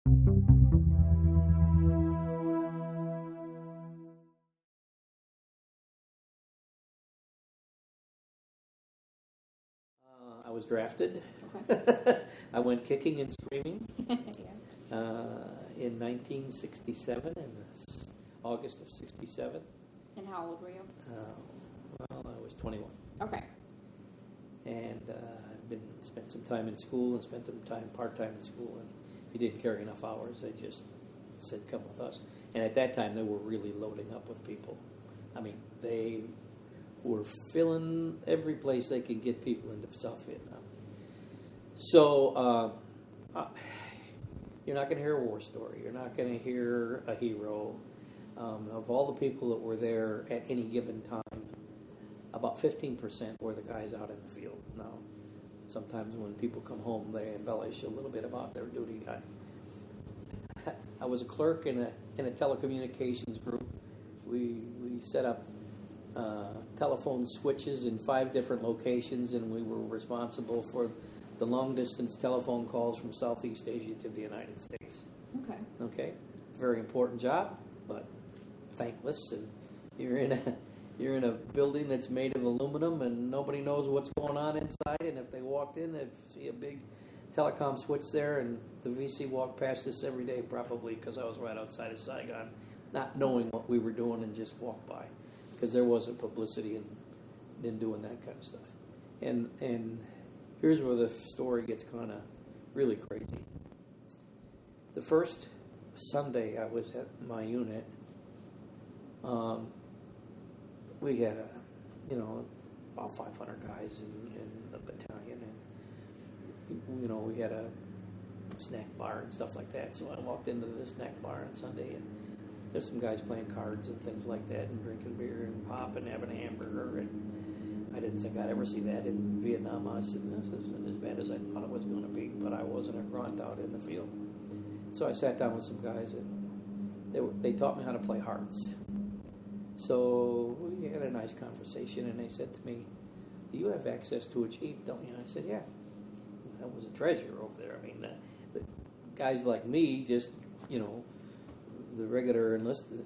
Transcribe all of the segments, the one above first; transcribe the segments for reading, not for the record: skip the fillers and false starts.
I was drafted. Okay. I went kicking and screaming Yeah. in 1967, in August of 67. And how old were you? Well, I was 21. Okay. And I've spent some time in school and spent some time part-time in school. And if you didn't carry enough hours, they just said, come with us. And at that time, they were really loading up with people. I mean, they were filling every place they could get people into South Vietnam. So you're not going to hear a war story. You're not going to hear a hero. Of all the people that were there at any given time, about 15% were the guys out in the field. Now, sometimes when people come home, they embellish a little bit about their duty. I was a clerk in a telecommunications group. We set up telephone switches in 5 different locations, and we were responsible for the long-distance telephone calls from Southeast Asia to the United States. Okay. Okay, very important job, but thankless. And you're in a building that's made of aluminum, and nobody knows what's going on inside. And if they walked in, they'd see a big telecom switch there, and the VC walked past us every day, probably because I was right outside of Saigon, not knowing what we were doing, and just walked by, because there wasn't publicity in doing that kind of stuff. And here's where the story gets kind of really crazy. The first Sunday I was at my unit, we had about 500 guys in the battalion, and we had a snack bar and stuff like that. So I walked into the snack bar on Sunday, and there's some guys playing cards and things like that, and drinking beer and pop and having a hamburger. And I didn't think I'd ever see that in Vietnam. I said, this isn't as bad as I thought it was going to be, but I wasn't a grunt out in the field. So I sat down with some guys, and they taught me how to play hearts. So we had a nice conversation, and they said to me, you have access to a Jeep, don't you? I said, yeah. That was a treasure over there. I mean, the guys like me, just, the regular enlisted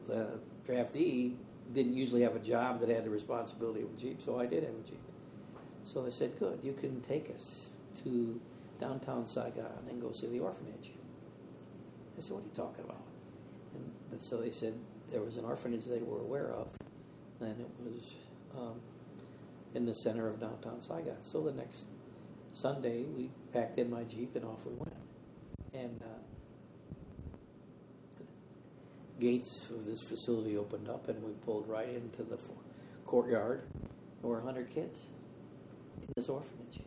draftee, didn't usually have a job that had the responsibility of a Jeep, so I did have a Jeep. So they said, good, you can take us to downtown Saigon and go see the orphanage. I said, what are you talking about? And so they said there was an orphanage they were aware of, and it was in the center of downtown Saigon. So the next Sunday, we packed in my Jeep and off we went. And gates of this facility opened up, and we pulled right into the courtyard. There were 100 kids in this orphanage.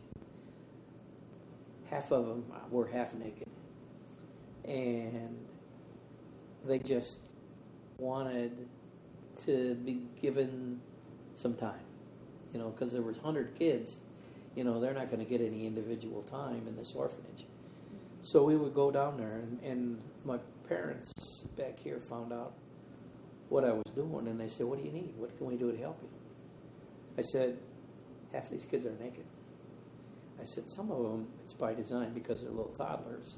Half of them were half naked. And they just wanted to be given some time, because there was 100 kids. They're not going to get any individual time in this orphanage. So we would go down there, and my parents back here found out what I was doing, and they said, what do you need? What can we do to help you? I said, half these kids are naked. I said, some of them, it's by design because they're little toddlers,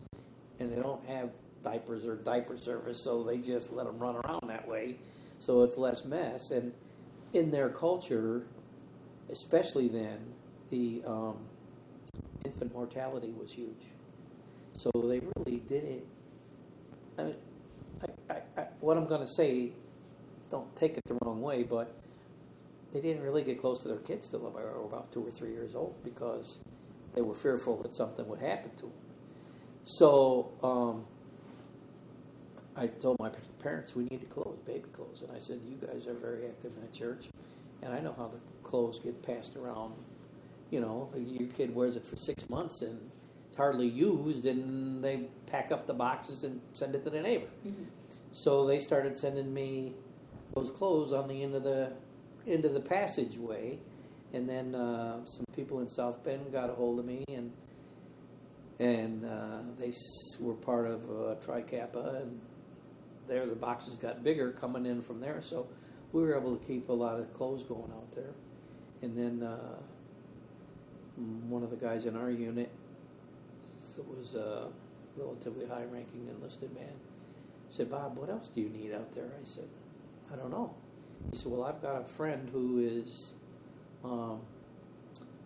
and they don't have diapers or diaper service, so they just let them run around that way, so it's less mess. And in their culture, especially then, the infant mortality was huge. So they really did it. I mean, what I'm going to say, don't take it the wrong way, but they didn't really get close to their kids till they were about 2 or 3 years old, because they were fearful that something would happen to them. So I told my parents, we need to clothes, baby clothes. And I said, you guys are very active in the church, and I know how the clothes get passed around. Your kid wears it for 6 months, and it's hardly used, and they pack up the boxes and send it to the neighbor. Mm-hmm. So they started sending me those clothes on the end of the passageway, and then some people in South Bend got a hold of me, and they were part of Tri Kappa, and there the boxes got bigger coming in from there, so we were able to keep a lot of clothes going out there. And then one of the guys in our unit was relatively high-ranking enlisted man. He said, Bob, what else do you need out there? I said, I don't know. He said, well, I've got a friend who is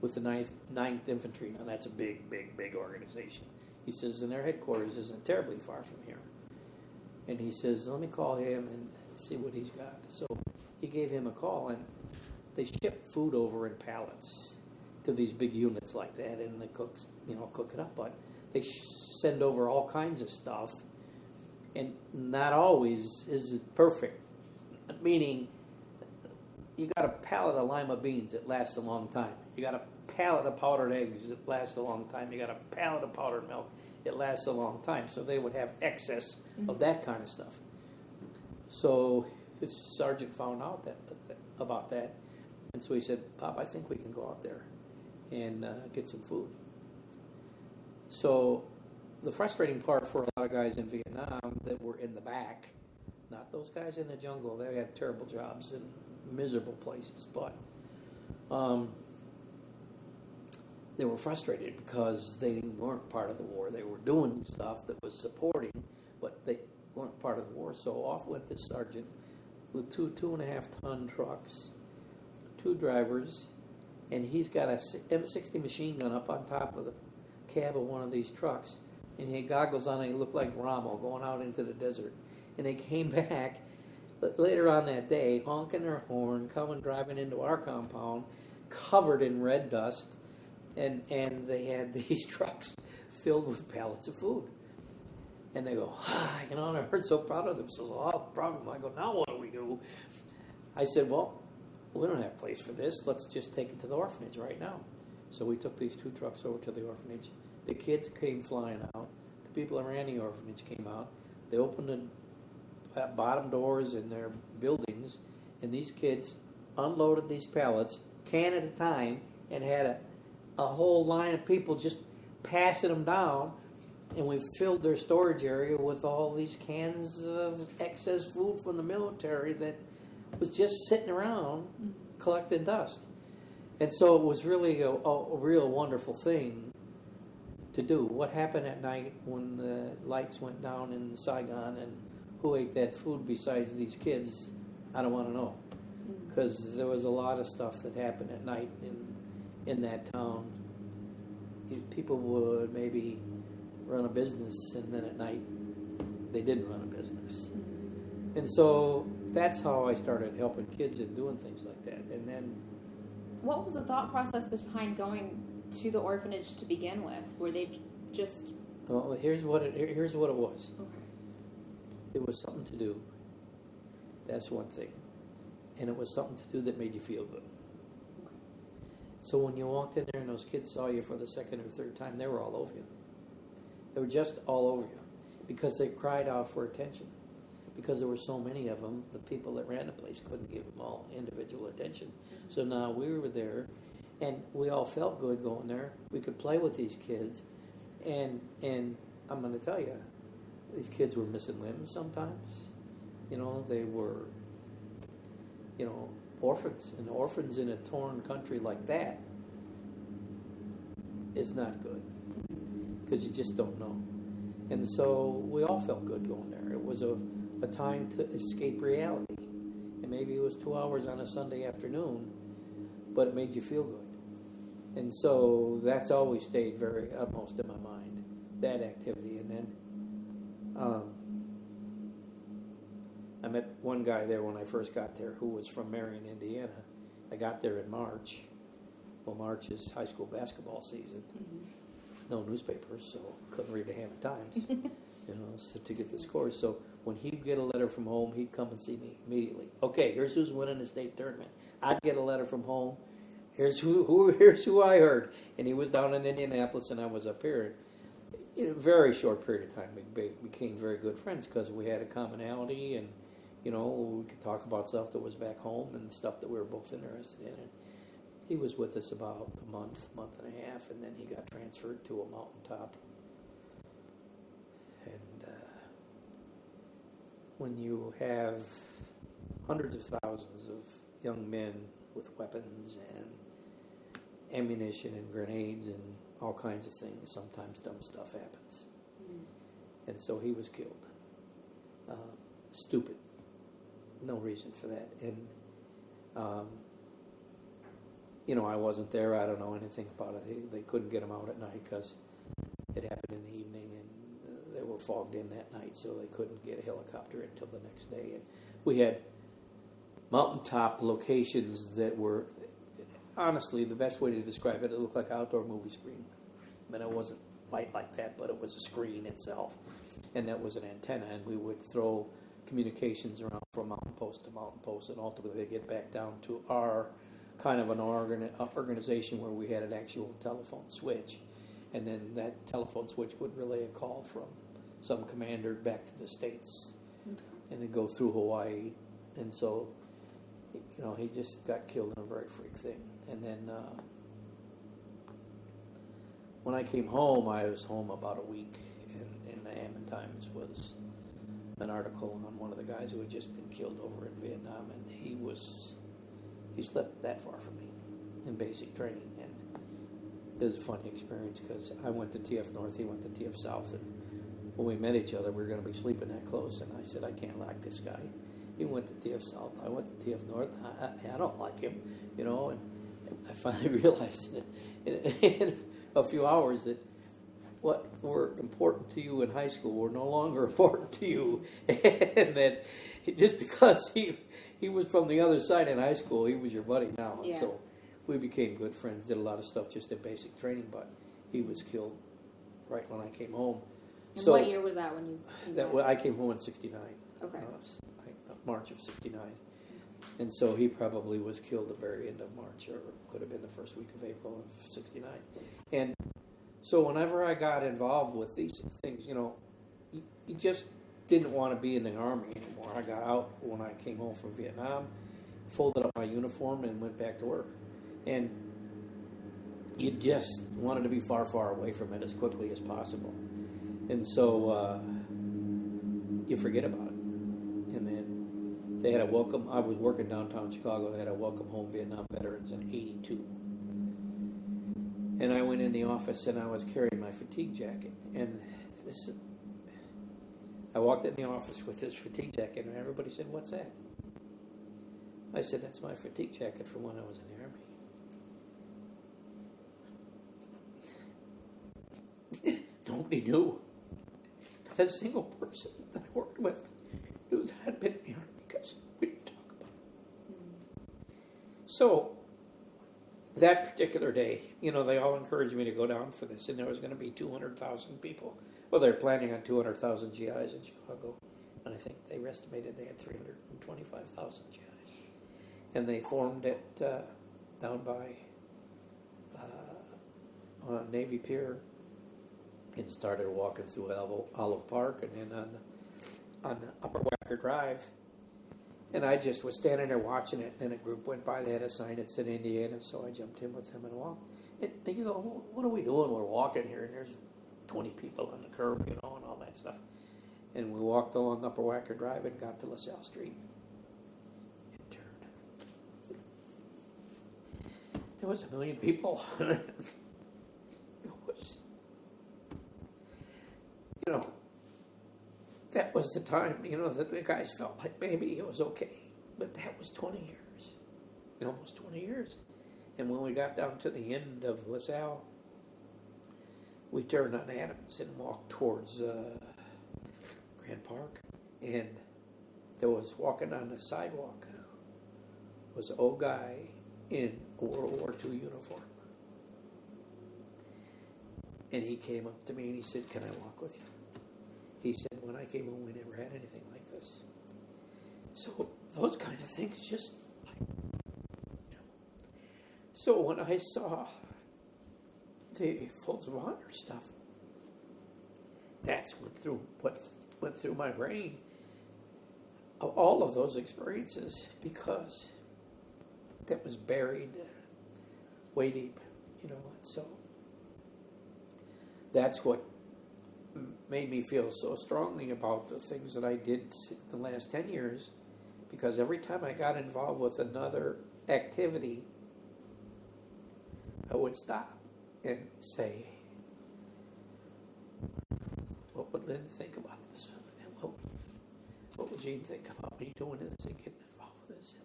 with the 9th Infantry. Now, that's a big, big, big organization. He says, and their headquarters isn't terribly far from here. And he says, let me call him and see what he's got. So he gave him a call, and they ship food over in pallets to these big units like that, and the cooks, cook it up. But they send over all kinds of stuff, and not always is it perfect. Meaning, you got a pallet of lima beans that lasts a long time. You got a pallet of powdered eggs that lasts a long time. You got a pallet of powdered milk. It lasts a long time. So they would have excess of that kind of stuff. So his sergeant found out about that. And so he said, Bob, I think we can go out there and get some food. So the frustrating part for a lot of guys in Vietnam that were in the back, not those guys in the jungle, they had terrible jobs in miserable places, but they were frustrated because they weren't part of the war. They were doing stuff that was supporting, but they weren't part of the war. So off went this sergeant with 2.5-ton trucks, 2 drivers, and he's got a M60 machine gun up on top of the cab of one of these trucks, and he had goggles on and he looked like Rommel going out into the desert. And they came back later on that day, honking their horn, driving into our compound, covered in red dust, and they had these trucks filled with pallets of food. And they go, and they're so proud of themselves. Oh, problem. I go, now what do we do? I said, well, we don't have a place for this. Let's just take it to the orphanage right now. So we took these 2 trucks over to the orphanage. The kids came flying out. The people that ran the orphanage came out. They opened the bottom doors in their buildings, and these kids unloaded these pallets, can at a time, and had a whole line of people just passing them down, and we filled their storage area with all these cans of excess food from the military that was just sitting around collecting dust. And so it was really a real wonderful thing to do. What happened at night when the lights went down in Saigon, and who ate that food besides these kids, I don't want to know. Because there was a lot of stuff that happened at night in that town. People would maybe run a business, and then at night they didn't run a business. And so that's how I started helping kids and doing things like that. And then, what was the thought process behind going to the orphanage to begin with? Were they just... Well, here's what it was. Okay. It was something to do. That's one thing. And it was something to do that made you feel good. Okay. So when you walked in there and those kids saw you for the second or third time, they were all over you. They were just all over you because they cried out for attention. Because there were so many of them, the people that ran the place couldn't give them all individual attention. So now we were there, and we all felt good going there. We could play with these kids, and I'm going to tell you, these kids were missing limbs sometimes. They were, orphans. And orphans in a torn country like that is not good because you just don't know. And so we all felt good going there. It was a time to escape reality. And maybe it was 2 hours on a Sunday afternoon, but it made you feel good. And so that's always stayed very upmost in my mind, that activity. And then I met one guy there when I first got there who was from Marion, Indiana. I got there in March. Well, March is high school basketball season. No newspapers, so couldn't read the Hammer Times, so to get the scores. So when he'd get a letter from home, he'd come and see me immediately. Okay, here's who's winning the state tournament. I'd get a letter from home. Here's who I heard. And he was down in Indianapolis, and I was up here. In a very short period of time, we became very good friends because we had a commonality, and we could talk about stuff that was back home and stuff that we were both interested in. And he was with us about a month and a half, and then he got transferred to a mountaintop. And when you have hundreds of thousands of young men with weapons and ammunition and grenades and all kinds of things, sometimes dumb stuff happens. And so he was killed. Stupid. No reason for that. And, I wasn't there. I don't know anything about it. They couldn't get him out at night because it happened in the evening, and they were fogged in that night, so they couldn't get a helicopter until the next day. And we had mountaintop locations that were, honestly, the best way to describe it looked like an outdoor movie screen. I mean, it wasn't light like that, but it was a screen itself, and that was an antenna, and we would throw communications around from mountain post to mountain post, and ultimately they get back down to our kind of an organization where we had an actual telephone switch, and then that telephone switch would relay a call from some commander back to the States, and then go through Hawaii. And so, he just got killed in a very freak thing. And then when I came home, I was home about a week, and in the Hammond Times was an article on one of the guys who had just been killed over in Vietnam, and he slept that far from me in basic training. And it was a funny experience because I went to TF North, he went to TF South, and when we met each other, we were going to be sleeping that close, and I said, I can't like this guy. He went to TF South, I went to TF North, I don't like him, and I finally realized in a few hours that what were important to you in high school were no longer important to you, and that just because he was from the other side in high school, he was your buddy now. And so we became good friends, did a lot of stuff just in basic training, but he was killed right when I came home. And so what year was that when you came back? I came home in 69. Okay. March of 69. And so he probably was killed the very end of March, or could have been the first week of April of 69. And so whenever I got involved with these things, you just didn't want to be in the Army anymore. I got out when I came home from Vietnam, folded up my uniform, and went back to work. And you just wanted to be far, far away from it as quickly as possible. And so you forget about it. And then they had a welcome. I was working downtown Chicago. They had a welcome home Vietnam veterans in '82. And I went in the office and I was carrying my fatigue jacket. And I walked in the office with this fatigue jacket, and everybody said, "What's that?" I said, "That's my fatigue jacket from when I was in the Army." Nobody knew. Not a single person that I worked with knew that I'd been in the Army because we didn't talk about it. So that particular day, they all encouraged me to go down for this, and there was going to be 200,000 people. Well, they're planning on 200,000 GIs in Chicago, and I think they estimated they had 325,000 GIs. And they formed it down by Navy Pier, and started walking through Olive Park, and then on Upper Wacker Drive. And I just was standing there watching it, and a group went by. They had a sign that said Indiana, so I jumped in with them and walked. And you go, what are we doing? We're walking here, and there's 20 people on the curb, and all that stuff. And we walked along Upper Wacker Drive and got to LaSalle Street and turned. There was 1 million people. It was, that was the time, that the guys felt like maybe it was okay. But that was 20 years. Almost 20 years. And when we got down to the end of LaSalle, we turned on Adams and walked towards Grand Park. And there was, walking on the sidewalk, was an old guy in a World War II uniform. And he came up to me and he said, "Can I walk with you?" He said, "When I came home, we never had anything like this." So those kind of things just, So when I saw the Folds of Honor stuff, that's what went through my brain of all of those experiences, because that was buried way deep, and so that's what made me feel so strongly about the things that I did the last 10 years, because every time I got involved with another activity, I would stop and say, what what would Lynn think about this? And what would Gene think about me doing this and getting involved with this?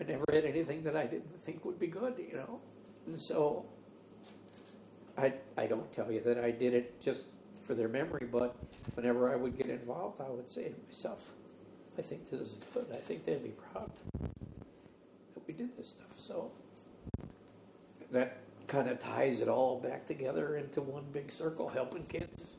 I never had anything that I didn't think would be good, you know. And so I don't tell you that I did it just for their memory, but whenever I would get involved, I would say to myself, I think this is good. I think they'd be proud that we did this stuff. So that kind of ties it all back together into one big circle, helping kids.